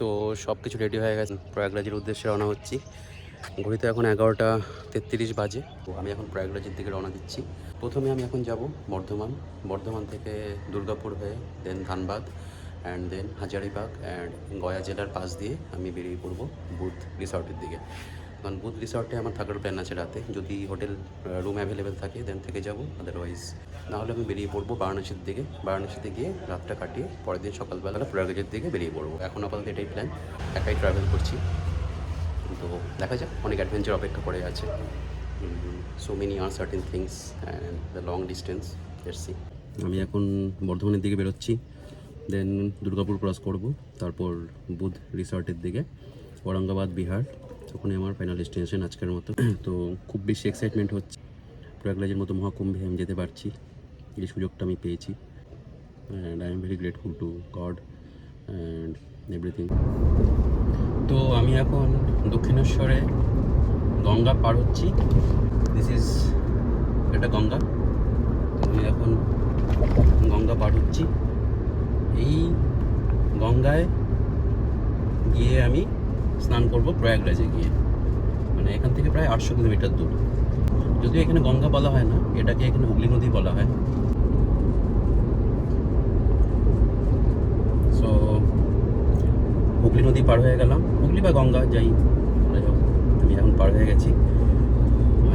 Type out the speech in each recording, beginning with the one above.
তো সব কিছু রেডি হয়ে গেছে, প্রয়াগরাজের উদ্দেশ্যে রওনা হচ্ছি। ঘড়িতে এখন 11টা 33 বাজে। তো আমি এখন প্রয়াগরাজের দিকে রওনা দিচ্ছি। প্রথমে আমি এখন যাব বর্ধমান। বর্ধমান থেকে দুর্গাপুর হয়ে then Dhanbad and then Hazaribagh and Gaya জেলার পাশ দিয়ে আমি বেরিয়ে পড়বো বুধ রিসর্টের দিকে। কারণ বুধ রিসর্টে আমার থাকার প্ল্যান আছে রাতে, যদি হোটেল রুম অ্যাভেলেবেল থাকে দেন থেকে যাব, আদারওয়াইজ নাহলে আমি বেরিয়ে পড়বো বারাণসীর দিকে। বারাণসীতে গিয়ে রাতটা কাটিয়ে পরের দিন সকালবেলা প্রয়াগরাজের দিকে বেরিয়ে পড়বো। এখন আপাতত এটাই প্ল্যান, একাই ট্রাভেল করছি। তো দেখা যাক, অনেক অ্যাডভেঞ্চার অপেক্ষা করে আছে। So many uncertain things and the long distance, let's see. আমি এখন বর্ধমানের দিকে বেরোচ্ছি, দেন দুর্গাপুর ক্রস করব, তারপর বুধ রিসর্টের দিকে, ঔরঙ্গাবাদ বিহার। ওখানে আমার ফাইনাল ডেস্টিনেশন আজকের মতো। তো খুব বেশি এক্সাইটমেন্ট হচ্ছে, প্রয়াগরাজের মতো মহাকুম্ভে আমি যেতে পারছি, এই সুযোগটা আমি পেয়েছি। And I am very grateful to god and everything. তো আমি এখন দক্ষিণেশ্বরে গঙ্গা পার হচ্ছি। দিস ইজ এটা গঙ্গা। আমি এখন গঙ্গা পার হচ্ছি। এই গঙ্গায় গিয়ে আমি স্নান করব প্রয়াগরাজে গিয়ে। মানে এখান থেকে প্রায় 800 কিলোমিটার দূর। যদিও এখানে গঙ্গা বলা হয় না, এটাকে এখানে হুগলি নদী বলা হয়। সো হুগলি নদী পার হয়ে গেলাম, হুগলি বা গঙ্গা যাই হোক, আমি এখন পার হয়ে গেছি।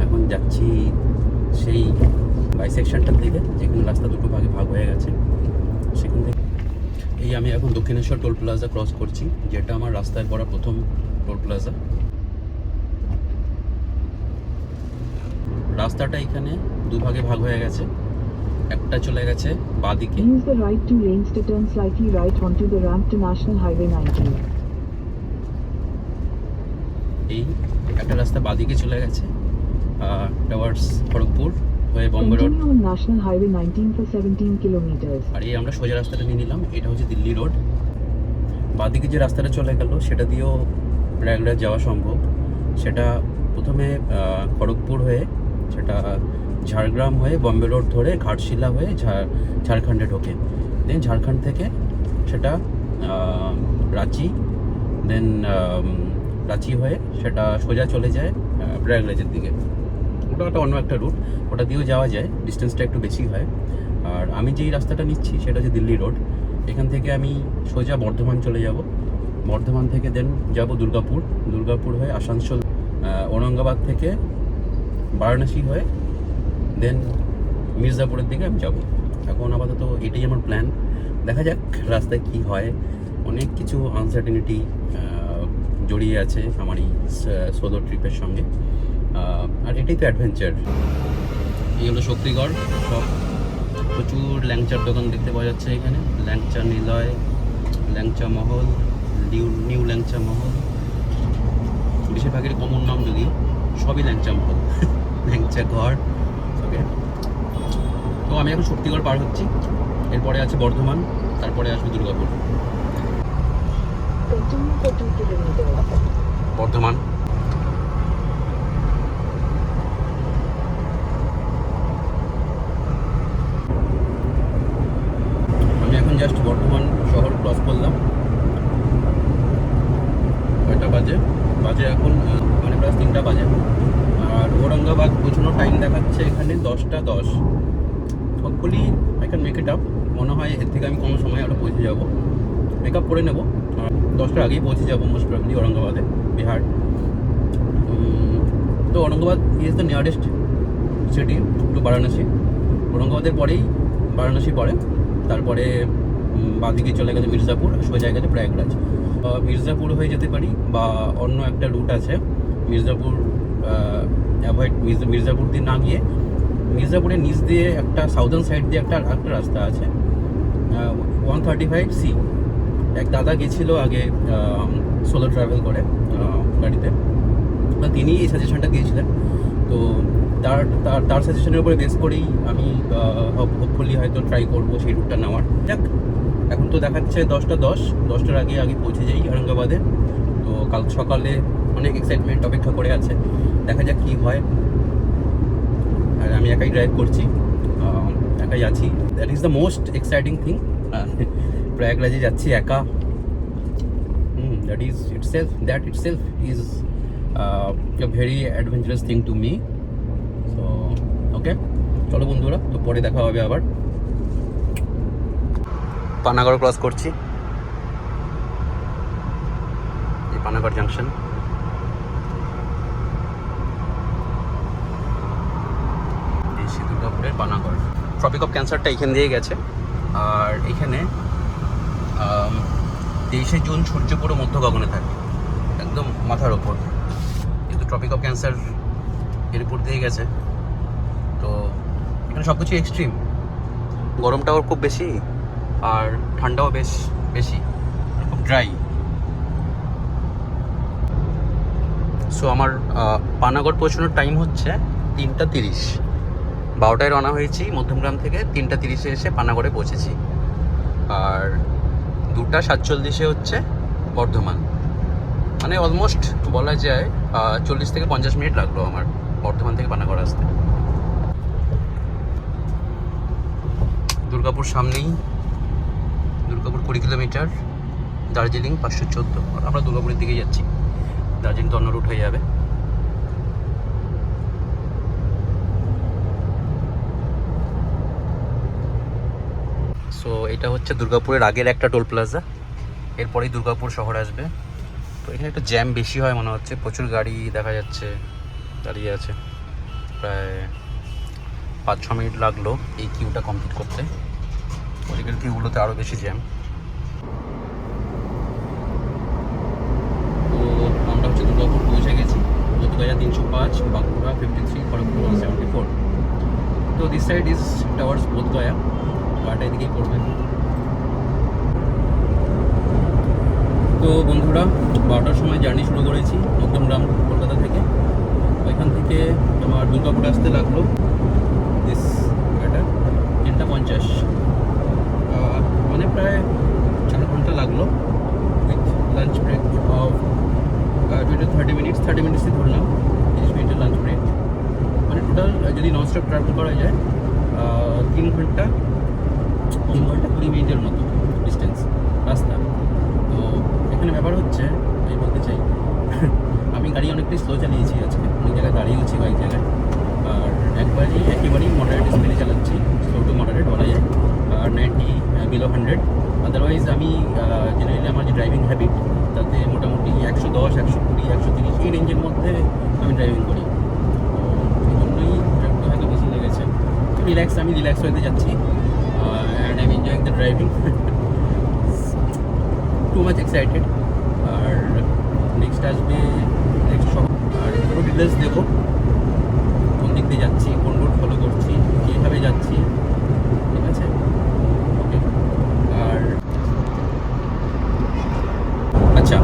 এখন যাচ্ছি সেই বাইসেকশনটার দিকে, যেখানে রাস্তা দুটো ভাগে ভাগ হয়ে গেছে সেখান থেকে। এই আমি এখন দক্ষিণেশ্বর টোল প্লাজা ক্রস করছি, যেটা আমার রাস্তায় পড়া প্রথম টোল প্লাজা। রাস্তাটা এখানে দুভাগে ভাগ হয়ে গেছে, একটা চলে গেছে বাঁদিকে। Use the right two lanes to turn slightly right onto the ramp to National Highway 19. এই একটা রাস্তা বাঁদিকে চলে গেছে টুয়ার্ডস খড়গপুর হয়ে Bombay road. Continue on National Highway 19 for 17 kilometers. আর এই আমরা সোজা রাস্তাটা নিয়ে নিলাম, এটা হচ্ছে দিল্লি রোড। বাঁদিকে যে রাস্তাটা চলে গেল সেটা দিয়েও প্রয়াগরাজ যাওয়া সম্ভব। সেটা প্রথমে খড়গপুর হয়ে, সেটা ঝাড়গ্রাম হয়ে বম্বে রোড ধরে ঘাটশিলা হয়ে ঝাড়খণ্ডে ঢোকে। দেন ঝাড়খণ্ড থেকে সেটা রাঁচি, দেন রাঁচি হয়ে সেটা সোজা চলে যায় প্রয়াগরাজের দিকে। ওটা একটা অন্য একটা রুট, ওটা দিয়েও যাওয়া যায়, ডিস্টেন্সটা একটু বেশি হয়। আর আমি যেই রাস্তাটা নিচ্ছি সেটা হচ্ছে দিল্লি রোড। এখান থেকে আমি সোজা বর্ধমান চলে যাব। বর্ধমান থেকে দেন যাব দুর্গাপুর, দুর্গাপুর হয়ে আসানসোল, ঔরঙ্গাবাদ থেকে বারাণসী হয়ে দেন মির্জাপুরের দিকে আমি যাব। এখন আপাতত এটাই আমার প্ল্যান, দেখা যাক রাস্তায় কি হয়। অনেক কিছু আনসার্টেনিটি জড়িয়ে আছে আমার এই সোলো ট্রিপের সঙ্গে, আর এটাই তো অ্যাডভেঞ্চার। এই হলো শক্তিগড়। সব প্রচুর ল্যাংচার দোকান দেখতে পাওয়া যাচ্ছে এখানে, ল্যাংচা নিলয়, ল্যাংচা মহল, নিউ ল্যাংচা মহল, বেশিরভাগের কমন নাম যদিও, সবই ল্যাংচা মহল, ল্যাংচা ঘর। ওকে, তো আমি এখন শক্তিগড় পার হচ্ছি, এরপরে আছে বর্ধমান, তারপরে আসবে Durgapur. Continue for 2 kilometers. Bardhaman. আমি এখন জাস্ট বর্ধমান শহর ক্রস করলাম। কয়টা বাজে? এখন মানে প্রায় 3টা বাজে। আর ঔরঙ্গাবাদ পৌঁছানোর টাইম দেখাচ্ছে এখানে 10টা 10। Hopefully I can make it up. মনে হয় এর থেকে আমি কম সময় আরও পৌঁছে যাবো, মেক আপ করে নেবো। 10টার আগেই পৌঁছে যাবো মোস্ট প্রবলি ঔরঙ্গাবাদে, বিহার। তো Aurangabad is the nearest city to Varanasi. ঔরঙ্গাবাদের পরেই বারাণসী পড়ে, তারপরে বাঁদিকে চলে গেলে মির্জাপুর, সোজা গেলে প্রয়াগরাজ। মির্জাপুর হয়ে যেতে পারি, বা অন্য একটা রুট আছে মির্জাপুর অ্যাভয়েড, মির্জাপুর দিয়ে না গিয়ে মির্জাপুরের নিচ দিয়ে একটা সাউদার্ন সাইড দিয়ে একটা রাস্তা আছে 135C। এক দাদা গেছিলো আগে সোলো ট্রাভেল করে গাড়িতে, তিনি এই সাজেশনটা দিয়েছিলেন। তো তার সাজেশনের উপরে বেস করেই আমি হোপফুলি হয়তো ট্রাই করবো সেই রুটটা নেওয়ার। যাক, এখন তো দেখাচ্ছে 10টা 10, 10টার আগে পৌঁছে যাই ঔরঙ্গাবাদে। তো কাল সকালে অনেক এক্সাইটমেন্ট অপেক্ষা করে আছে, দেখা যাক কী হয়। আর আমি একাই ড্রাইভ করছি, একাই আছি, that is the most exciting thing. প্রয়াগরাজে যাচ্ছি একা, that itself is a very adventurous thing to me. So ওকে, চলো বন্ধুরা, তো পরে দেখা হবে আবার। পানাগড় ক্রস করছি, এই পানাগড় জাংশন। এই দুর্গাপুরের পানাগড়। ট্রপিক অফ ক্যান্সারটা এখান দিয়ে গেছে। আর এখানে 23শে জুন সূর্য পুরো মধ্য গগনে থাকে, একদম মাথার ওপর। কিন্তু ট্রপিক অফ ক্যান্সার এর উপর দিয়ে গেছে, তো এখানে সব কিছু এক্সট্রিম। গরমটাও খুব বেশি আর ঠান্ডাও বেশ বেশি, খুব ড্রাই। সো আমার পানাগড় পৌঁছানোর টাইম হচ্ছে 3:30। 12টায় রওনা হয়েছি মধ্যমগ্রাম থেকে, 3:30-এ এসে পানাগড়ে পৌঁছেছি। আর 2:47-এ হচ্ছে বর্ধমান। মানে অলমোস্ট বলা যায় 40 থেকে 50 মিনিট লাগলো আমার বর্ধমান থেকে পানাগড় আসতে। দুর্গাপুর সামনেই, দুর্গাপুর 20 কিলোমিটার, দার্জিলিং 514। আর আমরা দুর্গাপুরের দিকে যাচ্ছি, দার্জিলিং তো অন্য রুট হয়ে যাবে। সো এটা হচ্ছে দুর্গাপুরের আগের একটা টোল প্লাজা, এরপরেই দুর্গাপুর শহর আসবে। তো এখানে একটু জ্যাম বেশি হয় মনে হচ্ছে, প্রচুর গাড়ি দেখা যাচ্ছে দাঁড়িয়ে আছে। প্রায় 5-6 মিনিট লাগলো এই কিউটা কমপ্লিট করতে। ওদিকের কিউগুলোতে আরও বেশি জ্যাম। তো আমরা হচ্ছে দুর্গাপুর পৌঁছে গেছি। বোধগয়া 305, বাঁকুড়া 53, খড়গপুর 174। তো this side is towers Bodh Gaya, গাড়িটা এদিকেই পড়বে। তো বন্ধুরা, 12টার সময় জার্নি শুরু করেছি মধ্যমগ্রাম কলকাতা থেকে। ওইখান থেকে আমার দুর্গাপুর আসতে লাগলো দিস গাড়িটা 3:50, মানে প্রায় 4 ঘন্টা লাগলো, with lunch break of 30 minutes. 30 মিনিটসই ধরলাম, 30 মিনিটের লাঞ্চ ব্রেক। মানে টোটাল যদি ননস্টপ ট্রাভেল করা যায় 3 ঘন্টা 20 মিনিটের মতো ডিস্টেন্স রাস্তা। তো এখানে ব্যাপার হচ্ছে, আমি বলতে চাই আমি গাড়ি অনেকটাই স্লো চালিয়েছি আজকে, অনেক জায়গায় দাঁড়িয়েছি কয়েক জায়গায়। আর একেবারেই মডারেট স্পিডে চালাচ্ছি, স্লো টু মডারেট বলা যায়। আর 90 বিলো 100। আদারওয়াইজ আমি জেনারেলি আমার যে ড্রাইভিং হ্যাবিট, তাতে মোটামুটি 110, 120, 130 এই রেঞ্জের মধ্যে আমি ড্রাইভিং করি। তো সেই জন্যই একটু হয়তো বেশি লেগেছে। তো আমি রিল্যাক্স হতে যাচ্ছি, and I am enjoying the driving. Too much excited. আর নেক্সট আসবে শহর, আর পুরো ডিটেলস দেবো, কোন দিক দিয়ে যাচ্ছি, কোন রুট ফলো করছি, কীভাবে যাচ্ছি, ঠিক আছে? ওকে। আর আচ্ছা,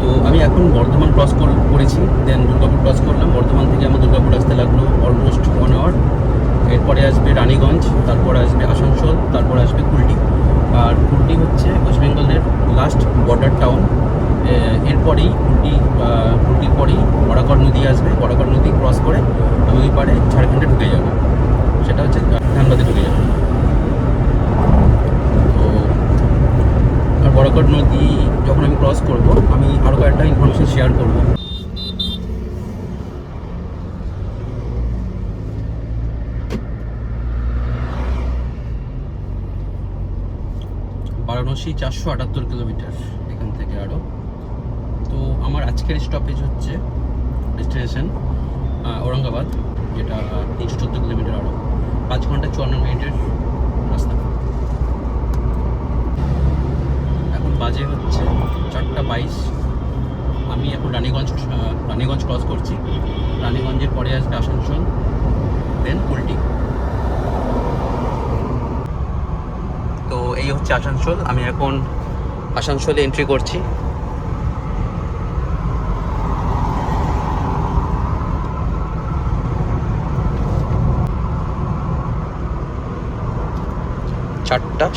তো আমি এখন বর্ধমান ক্রস করেছি, দেন দুর্গাপুর ক্রস করলাম। বর্ধমান থেকে আমার দুর্গাপুর আসতে লাগলো অলমোস্ট 1 আওয়ার। এরপরে আসবে রানীগঞ্জ, তারপর আসবে আসানসোল, তারপর আসবে কুলটি। আর কুলটি হচ্ছে ওয়েস্ট বেঙ্গলের লাস্ট বর্ডার টাউন। এরপরেই কুলটির পরেই বরাকর নদী আসবে। বরাকর নদী ক্রস করে আমি ওই পারে ঝাড়খণ্ডে ঢুকে যাব, সেটা হচ্ছে ধানবাদে ঢুকে যাব। তো আর বরাকর নদী যখন আমি ক্রস করব, আমি আরও কয়েকটা ইনফরমেশন শেয়ার করব। বারাণসী 478 কিলোমিটার এখান থেকে আরও। তো আমার আজকের স্টপেজ হচ্ছে ডেস্টিনেশন ঔরঙ্গাবাদ, যেটা 314 কিলোমিটার, আরও 5 ঘন্টা 54 মিনিটের রাস্তা। এখন বাজে হচ্ছে 4:22। আমি এখন রানীগঞ্জ ক্রস করছি। রানীগঞ্জের পরে আসবে আসানসোল, দেন কুলটি। তো এই হচ্ছে আসানসোল। আমি এখন আসানসোলে এন্ট্রি করছি।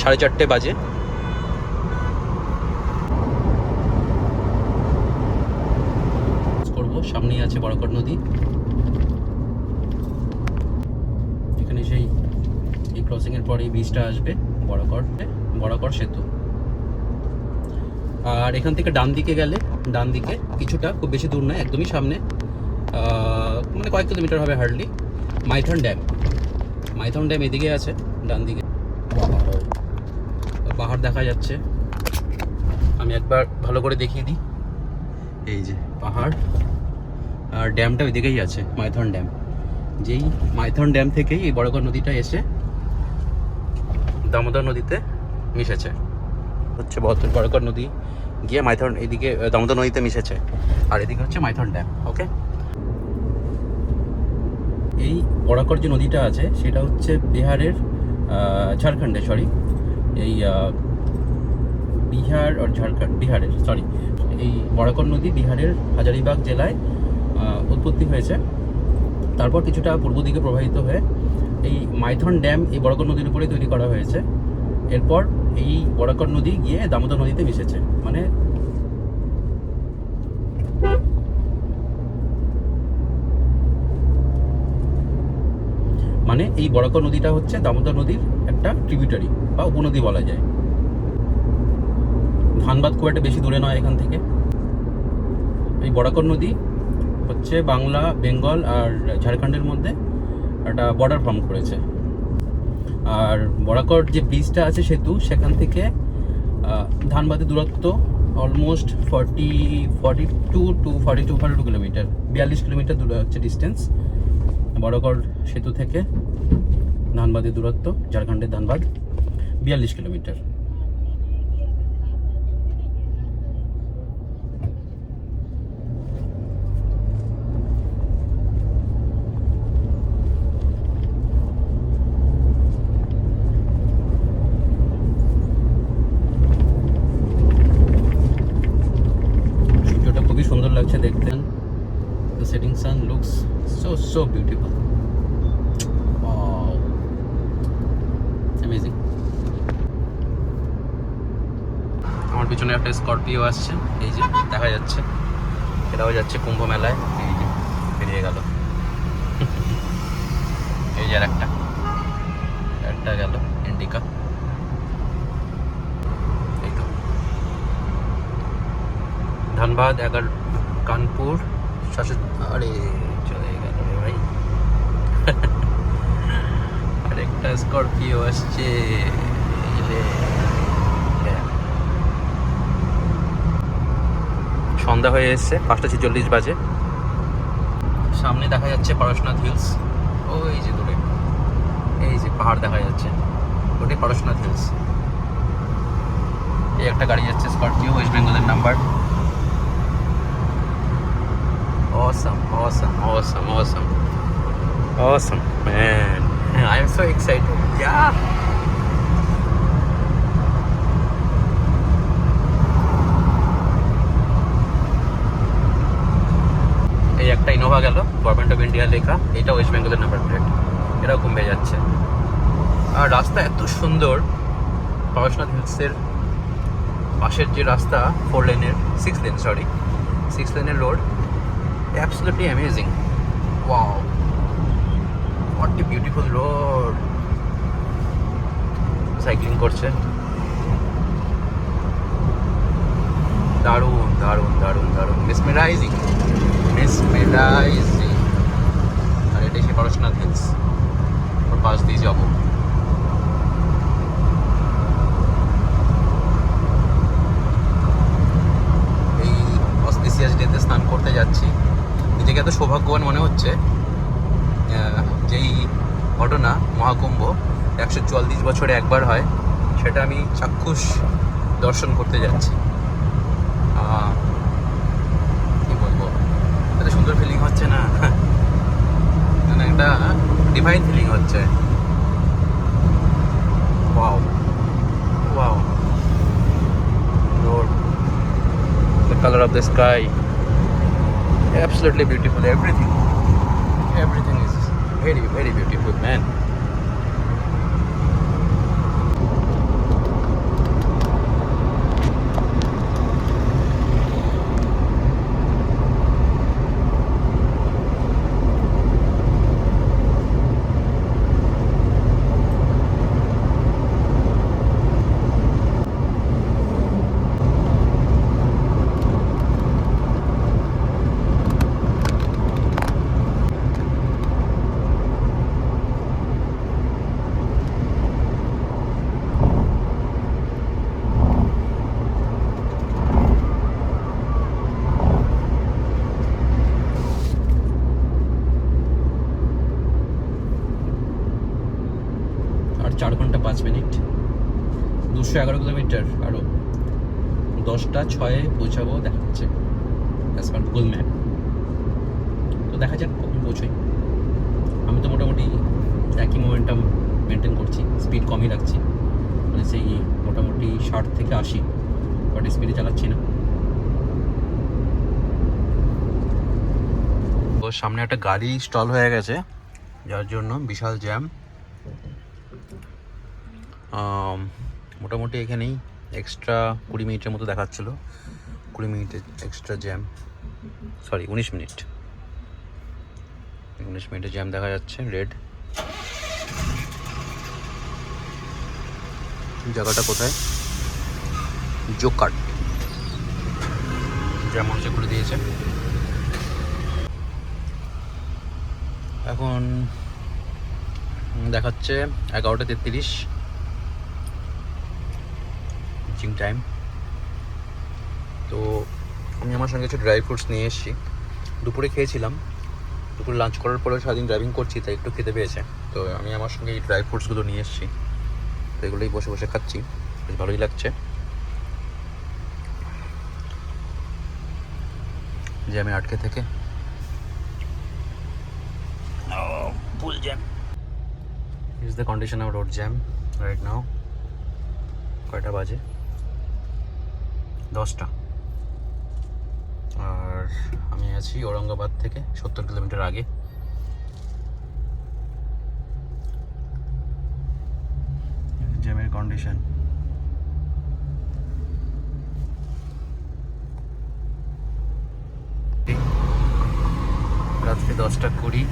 সাড়ে চারটে বাজে। করবো, সামনেই আছে বরাকর নদী। এখানে সেই এই ক্রসিংয়ের পরে এই ব্রিজটা আসবে, বরাকর সেতু। আর এখান থেকে ডান দিকে গেলে, ডান দিকে কিছুটা, খুব বেশি দূর নয়, একদমই সামনে, মানে কয়েক কিলোমিটার হবে hardly, Maithon dam. Maithon dam এদিকে আছে ডান দিকে। পাহাড় দেখা যাচ্ছে, আমি একবার ভালো করে দেখিয়ে দিই। এই যে পাহাড়, আর ড্যামটা ওইদিকেই আছে, মাইথন ড্যাম। যেই মাইথন ড্যাম থেকেই এই বড়গড় নদীটা এসে দামোদর নদীতে মিশেছে। হচ্ছে বড়গড় নদী গিয়ে মাইথন, এদিকে দামোদর নদীতে মিশেছে, আর এদিকে হচ্ছে মাইথন ড্যাম। ওকে, এই বড়গড় যে নদীটা আছে সেটা হচ্ছে বিহারের, ঝাড়খণ্ডে, সরি, এই বিহার আর ঝাড়খণ্ড, বিহারের, সরি, এই বড়গড় নদী বিহারের হাজারিবাগ জেলায় উৎপত্তি হয়েছে। তারপর কিছুটা পূর্ব দিকে প্রবাহিত হয়ে এই মাইথন ড্যাম এই বড়গড় নদীর উপরে তৈরি করা হয়েছে। এরপর এই বড়গড় নদী গিয়ে দামোদর নদীতে মিশেছে। মানে এই বড়গড় নদীটা হচ্ছে দামোদর নদীর একটা ট্রিবিউটারি বা উপনদী বলা যায়। ধানবাদ খুব একটা বেশি দূরে নয় এখান থেকে। এই বড়গড় নদী হচ্ছে বাংলা, বেঙ্গল আর ঝাড়খণ্ডের মধ্যে একটা বর্ডার ফর্ম করেছে। আর বড়গড় যে ব্রিজটা আছে, সেতু, সেখান থেকে ধানবাদের দূরত্ব অলমোস্ট 42 কিলোমিটার, 42 কিলোমিটার দূরে হচ্ছে ডিস্টেন্স। বড়গড় সেতু থেকে ধানবাদের দূরত্ব, ঝাড়খণ্ডের ধানবাদ, 42 কিলোমিটার। খুবই সুন্দর লাগছে দেখতে। The setting sun looks so beautiful. Wow, amazing. আমার পিছনে একটা স্করপিও আসছে, এই যে দেখা যাচ্ছে, এটাও যাচ্ছে কুম্ভ মেলায়। এই যে বেরিয়ে গেল, এই যে একটা গেল ইন্ডিকা। এই তো ধানবাদ, কানপুর, আরে চলে গেল রে ভাই। আরেকটা স্করপিও আসছে। সন্ধ্যা হয়ে এসছে, 5:46 বাজে। সামনে দেখা যাচ্ছে পরশনাথ হিলস, ওই যে দূরে এই যে পাহাড় দেখা যাচ্ছে, ওটাই পরশনাথ হিলস। এই একটা গাড়ি যাচ্ছে, স্করপিও, ওয়েস্ট বেঙ্গলের number. Awesome, man. I am so excited. Yeah. এই একটা ইনোভা গেল, গভর্নমেন্ট অফ ইন্ডিয়া লেখা, এটা ওয়েস্ট বেঙ্গলের নাম্বার প্লেট, এটাও কমবে যাচ্ছে। আর রাস্তা এত সুন্দর, পরশনাথ হিলসের পাশের যে রাস্তা, 4 লেনের, 6 লেনের road, absolutely amazing. Wow, what a beautiful road. Cycling করছে, দারুণ দারুণ দারুণ দারুণ, মেসমেরাইজিং। আর এটাই সে পরশনাথ হিলস, ওর পাশ দিয়ে যাবো। এই অসপিসিয়াস ডেতে স্নান করতে যাচ্ছি, নিজেকে এত সৌভাগ্যবান মনে হচ্ছে। যেই ঘটনা, মহাকুম্ভ 144 বছরে একবার হয়, সেটা আমি চাক্ষুষ দর্শন করতে যাচ্ছি। কি বলবো, এত সুন্দর ফিলিং হচ্ছে না, মানে একটা ডিভাইন ফিলিং হচ্ছে। Wow wow, road, the color of the sky, absolutely beautiful. Everything is very beautiful, man. 11 kilometre, আরও 10:06 পৌঁছাবো দেখাচ্ছে অ্যাজ পার গুগল ম্যাপ। তো দেখা যাক কখন পৌঁছোই। আমি তো মোটামুটি একই মোমেন্টাম মেনটেন করছি, স্পিড কমই রাখছি, মানে সেই মোটামুটি 60 থেকে 80, বাট স্পিডে চালাচ্ছি না। ও সামনে একটা গাড়ি স্টল হয়ে গেছে, যার জন্য বিশাল জ্যাম। মোটামুটি এখানেই এক্সট্রা 20 মিনিটের মতো দেখাচ্ছিল, 20 মিনিটের এক্সট্রা জ্যাম, সরি 19 মিনিট, 19 মিনিটের জ্যাম দেখা যাচ্ছে রেড। জায়গাটা কোথায়? জোকাট, যেমন হচ্ছে খুলে দিয়েছে। এখন দেখাচ্ছে 11:33 জিম টাইম। তো আমি আমার সঙ্গে কিছু ড্রাই ফ্রুটস নিয়ে এসেছি, দুপুরে খেয়েছিলাম, দুপুরে লাঞ্চ করার পরে সারাদিন ড্রাইভিং করছি, তাই একটু খেতে পেয়েছে। তো আমি আমার সঙ্গে এই ড্রাই ফ্রুটসগুলো নিয়ে এসেছি, তো এগুলোই বসে বসে খাচ্ছি, বেশ ভালোই লাগছে। জ্যামে আটকে থেকে ফুল jam. Is the condition of road jam right now. কয়টা বাজে? 10টা। আর আমি আছি ঔরঙ্গাবাদ থেকে 70 কিলোমিটার আগে। জ্যামের কন্ডিশন। রাত্রি 10:20,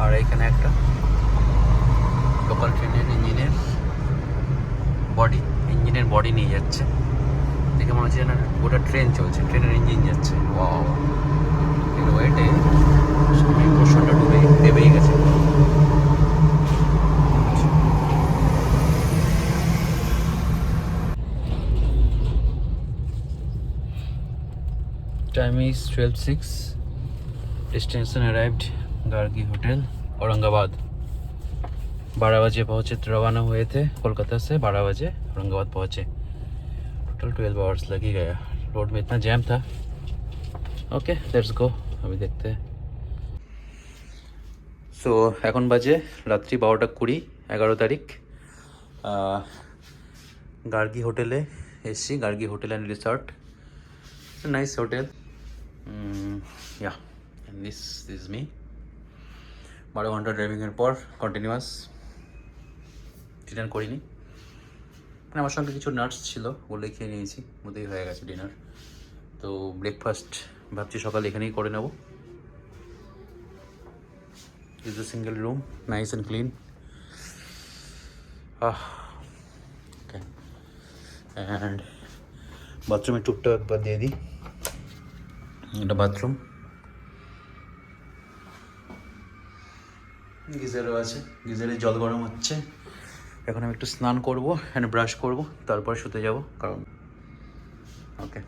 আর এখানে একটা লোকাল ট্রেনের ইঞ্জিনের বডি নিয়ে যাচ্ছে। দেখে মনে হচ্ছে না গোটা ট্রেন চলছে, ট্রেনের ইঞ্জিন যাচ্ছে। ওয়াও, এর ওয়েটে সামনে পোর্শনটা ডুবেই গেছে। Time is 12:06, destination arrived Gargi hotel Aurangabad. 12 बजे पहुँचे, रवाना हुए थे कोलकाता से, 12 बजे औरंगाबाद पहुँचे। टोटल 12 आवर्स लग ही गया, रोड में इतना जैम था। ओके लेट्स गो, अभी देखते हैं। सो এখন বাজে রাত্রি 12:20, 11 তারিখ। গার্গি হোটেলে এসছি, Gargi hotel and resort, nice hotel. Yeah, this is me. 12 ঘন্টা ড্রাইভিংয়ের পর কন্টিনিউয়াস ডিনার করিনি, মানে আমার সঙ্গে কিছু নাটস ছিল, বলেই খেয়ে নিয়েছি, মধ্যেই হয়ে গেছে ডিনার। তো ব্রেকফাস্ট ভাবছি সকালে এখানেই করে নেব। Is a single room, nice and clean. Okay, and বাথরুমের টুকটা একবার দিয়ে দিই। এটা বাথরুম, গিজারও আছে, গিজারে জল গরম হচ্ছে। এখন আমি একটু স্নান করবো অ্যান্ড ব্রাশ করবো, তারপর শুতে যাব, কারণ ওকে